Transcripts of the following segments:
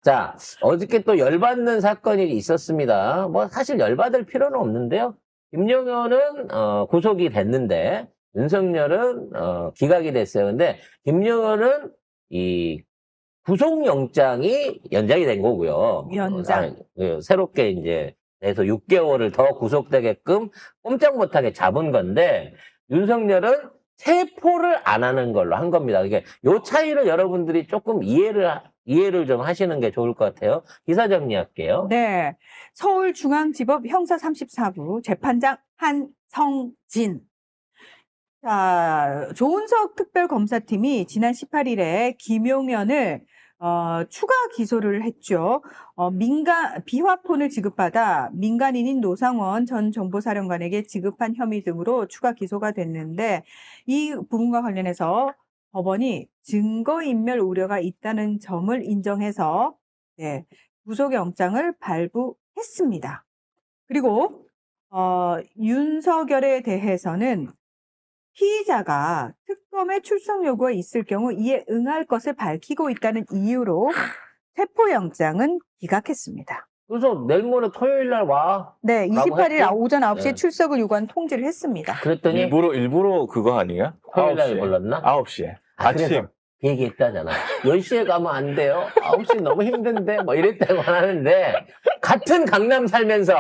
자, 어저께 또 열받는 사건이 있었습니다. 뭐 사실 열받을 필요는 없는데요. 김용현은 구속이 됐는데 윤석열은 기각이 됐어요. 근데 김용현은 이 구속영장이 연장이 된 거고요. 연장. 새롭게 이제 해서 6개월을 더 구속되게끔 꼼짝 못하게 잡은 건데 윤석열은 체포를 안 하는 걸로 한 겁니다. 이게 요 차이를 여러분들이 조금 이해를 좀 하시는 게 좋을 것 같아요. 기사 정리할게요. 네. 서울중앙지법 형사 34부 재판장 한성진. 자, 조은석 특별검사팀이 지난 18일에 김용현을 추가 기소를 했죠. 비화폰을 지급받아 민간인인 노상원 전 정보사령관에게 지급한 혐의 등으로 추가 기소가 됐는데 이 부분과 관련해서 법원이 증거인멸 우려가 있다는 점을 인정해서 네, 구속영장을 발부했습니다. 그리고 윤석열에 대해서는 피의자가 특검에 출석 요구가 있을 경우 이에 응할 것을 밝히고 있다는 이유로 체포영장은 기각했습니다. 그래서 내일 모레 토요일 날 와. 네, 라고 28일 했고, 오전 9시에 네. 출석을 요구한 통지를 했습니다. 그랬더니 일부러 그거 아니야? 토요일 날 9시에. 불렀나? 9시에. 그래서 아침. 그 얘기했다잖아. 10시에 가면 안 돼요. 9시 너무 힘든데 뭐 이랬다고 하는데 같은 강남 살면서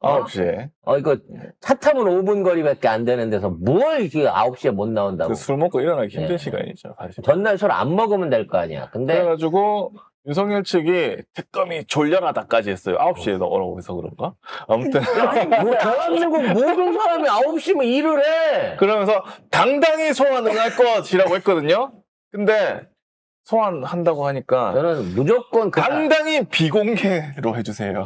9시에. 이거 차 타면 5분 거리밖에 안 되는 데서 뭘 이렇게 9시에 못 나온다고. 그 술 먹고 일어나기 힘든 네. 시간이죠, 사실. 전날 술 안 먹으면 될 거 아니야. 근데 그래가지고 윤석열 측이 특검이 졸려라다까지 했어요. 9시에 오라고 해서 그런가? 아무튼 뭐 대한민국 모든 사람이 9시면 일을 해. 그러면서 당당히 소환 응할 것이라고 했거든요. 근데 소환한다고 하니까 저는 무조건 당당히 비공개로 해주세요.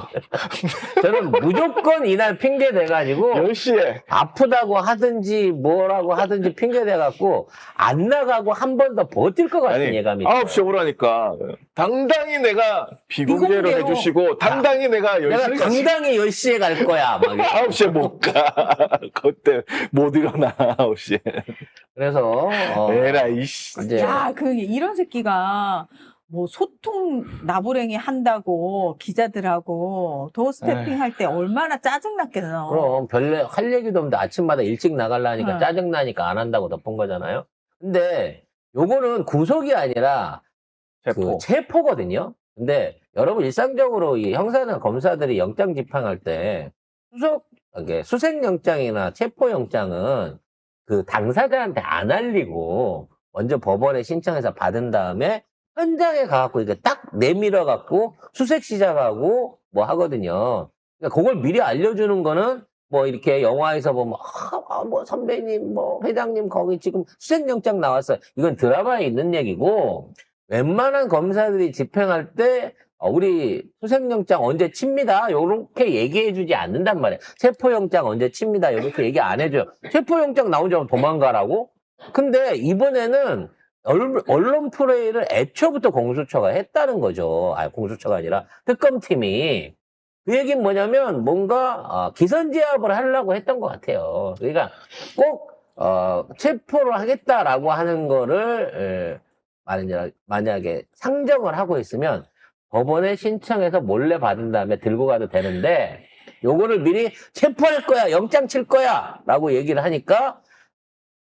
저는 무조건 이날 핑계 대가지고 10시에 아프다고 하든지 뭐라고 하든지 핑계 대갖고 안 나가고 한 번 더 버틸 것 같은 아니 예감이 있어요. 9시에 오라니까 당당히 내가 비공개로 비공개로. 해주시고 당당히 내가 내가 10시에 당당히 10시에 갈 거야. 막 이렇게. 9시에 못 가. 그때 못 일어나 9시에. 그래서 에라 이씨. 이제 야, 이런 새끼가 뭐 소통 나부랭이 한다고 기자들하고 도어스태핑 할 때 얼마나 짜증났겠어. 그럼 별로 할 얘기도 없는데 아침마다 일찍 나가려니까 응. 짜증나니까 안 한다고 덮은 거잖아요. 근데 요거는 구속이 아니라 그 체포거든요. 근데 여러분 일상적으로 이 형사나 검사들이 영장 집행할 때 수색영장이나 체포영장은 그 당사자한테 안 알리고 먼저 법원에 신청해서 받은 다음에 현장에 가갖고 이렇게 딱 내밀어 갖고 수색 시작하고 뭐 하거든요. 그러니까 그걸 미리 알려주는 거는 뭐 이렇게 영화에서 보면 뭐 선배님 뭐 회장님 거기 지금 수색영장 나왔어요. 이건 드라마에 있는 얘기고 웬만한 검사들이 집행할 때 우리 수색영장 언제 칩니다. 요렇게 얘기해주지 않는단 말이에요. 체포영장 언제 칩니다. 이렇게 얘기 안 해줘요. 체포영장 나오자면 도망가라고? 근데 이번에는 언론 플레이를 애초부터 공수처가 했다는 거죠. 공수처가 아니라 특검팀이. 그 얘기는 뭐냐면 뭔가 기선제압을 하려고 했던 것 같아요. 그러니까 꼭 체포를 하겠다라고 하는 거를 만약에 상정을 하고 있으면 법원에 신청해서 몰래 받은 다음에 들고 가도 되는데 요거를 미리 체포할 거야, 영장 칠 거야 라고 얘기를 하니까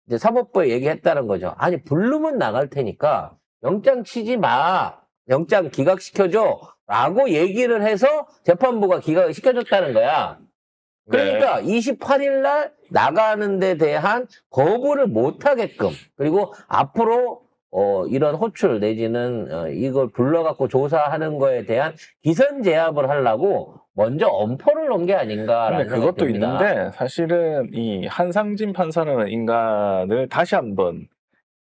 이제 사법부에 얘기했다는 거죠. 아니 부르면 나갈 테니까 영장 치지 마, 영장 기각시켜줘 라고 얘기를 해서 재판부가 기각을 시켜줬다는 거야. 그러니까 28일 날 나가는 데 대한 거부를 못 하게끔, 그리고 앞으로 이런 호출 내지는 이걸 불러갖고 조사하는 거에 대한 기선 제압을 하려고 먼저 엄포를 놓은 게 아닌가라는 근데 생각이 그것도 듭니다. 있는데 사실은 이 한상진 판사라는 인간을 다시 한번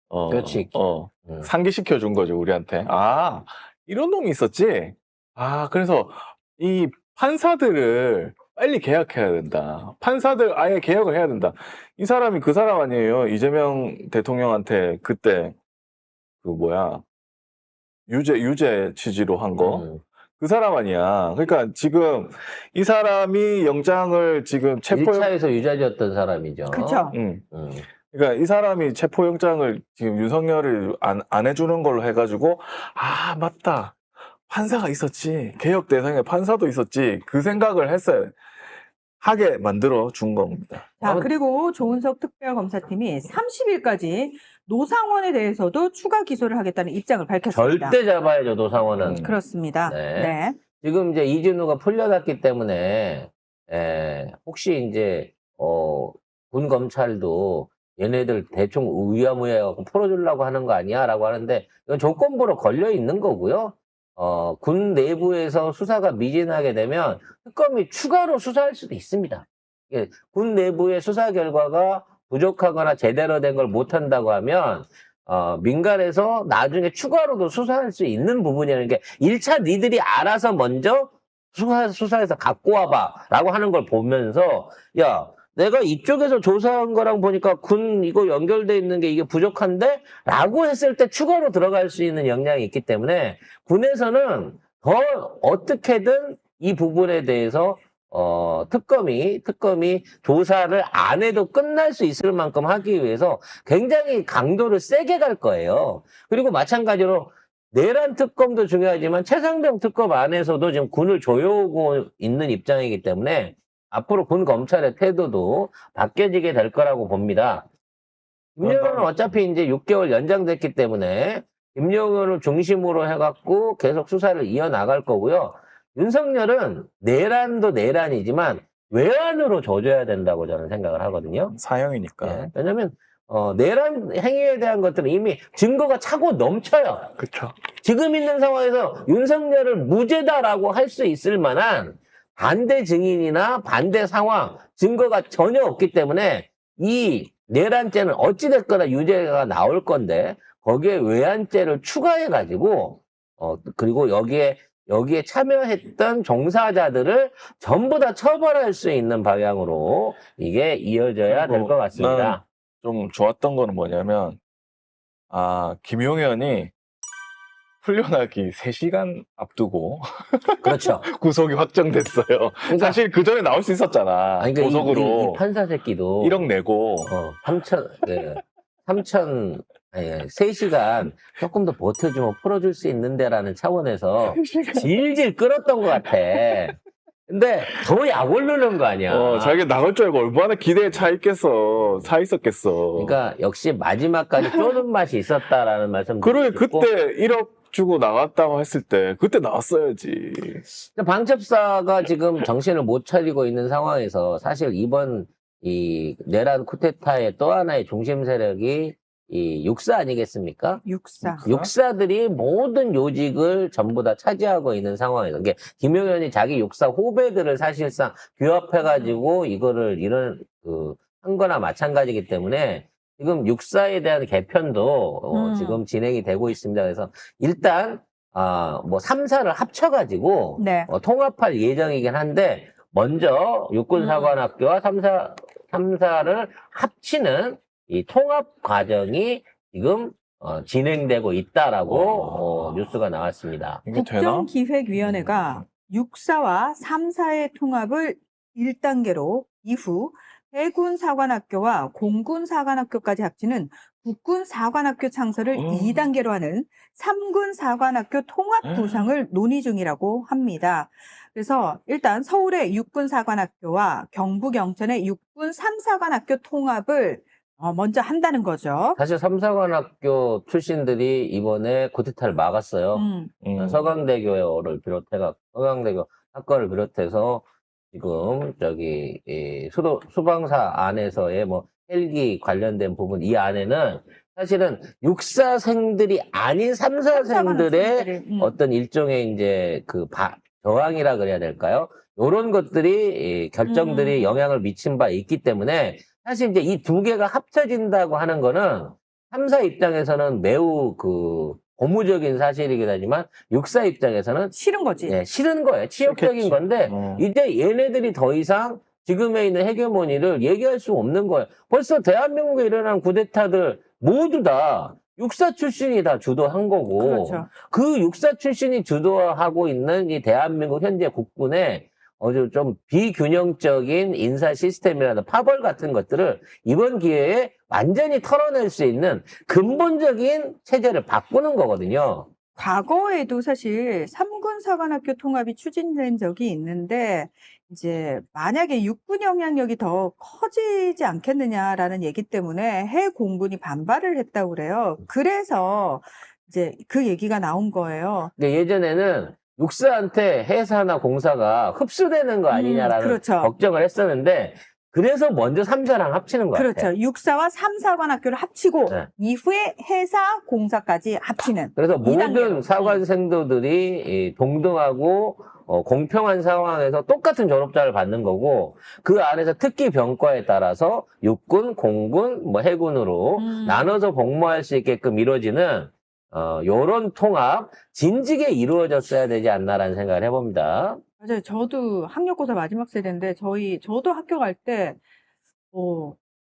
그렇지. 상기시켜 준 거죠, 우리한테. 아, 이런 놈이 있었지. 아, 그래서 이 판사들을 빨리 개혁해야 된다. 판사들 아예 개혁을 해야 된다. 이 사람이 그 사람 아니에요. 이재명 대통령한테 그때 그 뭐야 유죄 취지로 한 거. 그 사람 아니야. 그러니까 지금 이 사람이 영장을 지금 1차에서 유죄였던 사람이죠. 그렇죠. 그러니까 이 사람이 체포영장을 지금 윤석열이 안 해주는 걸로 해가지고 아 맞다. 판사가 있었지. 개혁 대상에 판사도 있었지. 그 생각을 하게 만들어 준 겁니다. 자, 그리고 조은석 특별검사팀이 30일까지 노상원에 대해서도 추가 기소를 하겠다는 입장을 밝혔습니다. 절대 잡아야죠, 노상원은. 그렇습니다. 네. 네. 지금 이제 이진우가 풀려났기 때문에, 혹시 이제, 군 검찰도 얘네들 대충 우야무야하고 풀어주려고 하는 거 아니야? 라고 하는데, 이건 조건부로 걸려 있는 거고요. 군 내부에서 수사가 미진하게 되면 특검이 추가로 수사할 수도 있습니다. 예, 군 내부의 수사 결과가 부족하거나 제대로 된 걸 못한다고 하면, 민간에서 나중에 추가로도 수사할 수 있는 부분이라는 게 1차 니들이 알아서 먼저 수사해서 갖고 와봐 라고 하는 걸 보면서 야 내가 이쪽에서 조사한 거랑 보니까 군 이거 연결돼 있는 게 이게 부족한데? 라고 했을 때 추가로 들어갈 수 있는 역량이 있기 때문에 군에서는 더 어떻게든 이 부분에 대해서 특검이 조사를 안 해도 끝날 수 있을 만큼 하기 위해서 굉장히 강도를 세게 갈 거예요. 그리고 마찬가지로 내란 특검도 중요하지만 최상병 특검 안에서도 지금 군을 조여오고 있는 입장이기 때문에 앞으로 군 검찰의 태도도 바뀌어지게 될 거라고 봅니다. 김영현은 어차피 이제 6개월 연장됐기 때문에 김영현을 중심으로 해갖고 계속 수사를 이어나갈 거고요. 윤석열은 내란도 내란이지만 외환으로 조져야 된다고 저는 생각을 하거든요. 사형이니까. 네, 왜냐면 내란 행위에 대한 것들은 이미 증거가 차고 넘쳐요. 그렇죠. 지금 있는 상황에서 윤석열을 무죄다라고 할 수 있을 만한 반대 증인이나 반대 상황, 증거가 전혀 없기 때문에 이 내란죄는 어찌됐거나 유죄가 나올 건데 거기에 외환죄를 추가해가지고 그리고 여기에 참여했던 종사자들을 전부 다 처벌할 수 있는 방향으로 이게 이어져야 될 것 같습니다. 좀 좋았던 거는 뭐냐면, 김용현이 풀려나기 3시간 앞두고 그렇죠. 구속이 확정됐어요. 그러니까, 사실 그 전에 나올 수 있었잖아. 아니, 그러니까 고속으로. 이 판사 새끼도 1억 내고. 3시간 조금 더 버텨주면 풀어줄 수 있는데라는 차원에서 질질 끌었던 것 같아. 근데 더 약 올르는 거 아니야. 자기가 나갈 줄 알고 얼마나 기대에 차 있었겠어. 그러니까 역시 마지막까지 쪼는 맛이 있었다라는 말씀. 그래, 그때 1억 주고 나갔다고 했을 때, 그때 나왔어야지. 방첩사가 지금 정신을 못 차리고 있는 상황에서 사실 이번 이 내란 쿠데타의 또 하나의 중심 세력이 이 육사 아니겠습니까? 육사. 육사들이 모든 요직을 전부 다 차지하고 있는 상황에서 이게 김용현이 자기 육사 후배들을 사실상 규합해가지고 이거를 한 거나 마찬가지이기 때문에 지금 육사에 대한 개편도 지금 진행이 되고 있습니다. 그래서 일단 3사를 합쳐가지고 네. 통합할 예정이긴 한데 먼저 육군사관학교와 3사를 합치는 이 통합 과정이 지금 진행되고 있다라고 뉴스가 나왔습니다. 이게 되나? 국정기획위원회가 육사와 3사의 통합을 1단계로 이후 해군사관학교와 공군사관학교까지 합치는 국군사관학교 창설을 2단계로 하는 3군사관학교 통합 구상을 논의 중이라고 합니다. 그래서 일단 서울의 육군사관학교와 경북 영천의 육군 3사관학교 통합을 먼저 한다는 거죠. 사실 3사관학교 출신들이 이번에 쿠데타를 막았어요. 서강대교를 비롯해서 서강대교 사건을 비롯해서 지금 수방사 안에서의 헬기 관련된 부분 이 안에는 사실은 육사생들이 아닌 3사생들의 어떤 일종의 이제 저항이라 그래야 될까요? 이런 것들이 결정들이 영향을 미친 바 있기 때문에 사실 이제 이 두 개가 합쳐진다고 하는 거는 3사 입장에서는 매우 고무적인 사실이긴 하지만 육사 입장에서는 싫은 거지. 예, 싫은 거예요. 치욕적인 건데 이제 얘네들이 더 이상 지금에 있는 헤게모니를 얘기할 수 없는 거예요. 벌써 대한민국에 일어난 쿠데타들 모두 다 육사 출신이 다 주도한 거고 그렇죠. 그 육사 출신이 주도하고 있는 이 대한민국 현재 국군의 좀 비균형적인 인사 시스템이라든 파벌 같은 것들을 이번 기회에 완전히 털어낼 수 있는 근본적인 체제를 바꾸는 거거든요. 과거에도 사실 3군 사관학교 통합이 추진된 적이 있는데 이제 만약에 육군 영향력이 더 커지지 않겠느냐라는 얘기 때문에 해 공군이 반발을 했다고 그래요. 그래서 이제 그 얘기가 나온 거예요. 근데 예전에는 육사한테 해사나 공사가 흡수되는 거 아니냐라는 그렇죠. 걱정을 했었는데 그래서 먼저 3사랑 합치는 것 같아요. 그렇죠. 육사와 3사관학교를 합치고 네. 이후에 해사 공사까지 합치는 그래서 이 단계로. 모든 사관생도들이 이 동등하고 공평한 상황에서 똑같은 졸업자를 받는 거고 그 안에서 특기 병과에 따라서 육군, 공군, 뭐 해군으로 나눠서 복무할 수 있게끔 이루어지는 요런 통합 진즉에 이루어졌어야 되지 않나라는 생각을 해봅니다. 맞아요. 저도 학력고사 마지막 세대인데 저도 학교 갈 때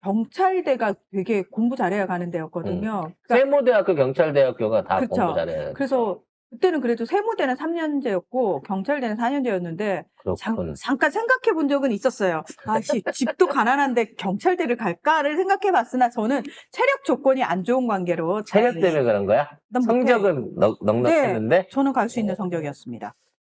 경찰대가 되게 공부 잘해야 가는 데였거든요. 그러니까 세모대학교, 경찰대학교가 다 그쵸. 공부 잘해요. 그래서 그때는 그래도 세무대는 3년제였고 경찰대는 4년제였는데 그렇군. 잠깐 생각해 본 적은 있었어요. 아씨, 집도 가난한데 경찰대를 갈까를 생각해 봤으나 저는 체력 조건이 안 좋은 관계로 체력 때문에 그런 거야? 난 못해. 성적은 넉넉했는데? 저는 갈 수 있는 성적이었습니다.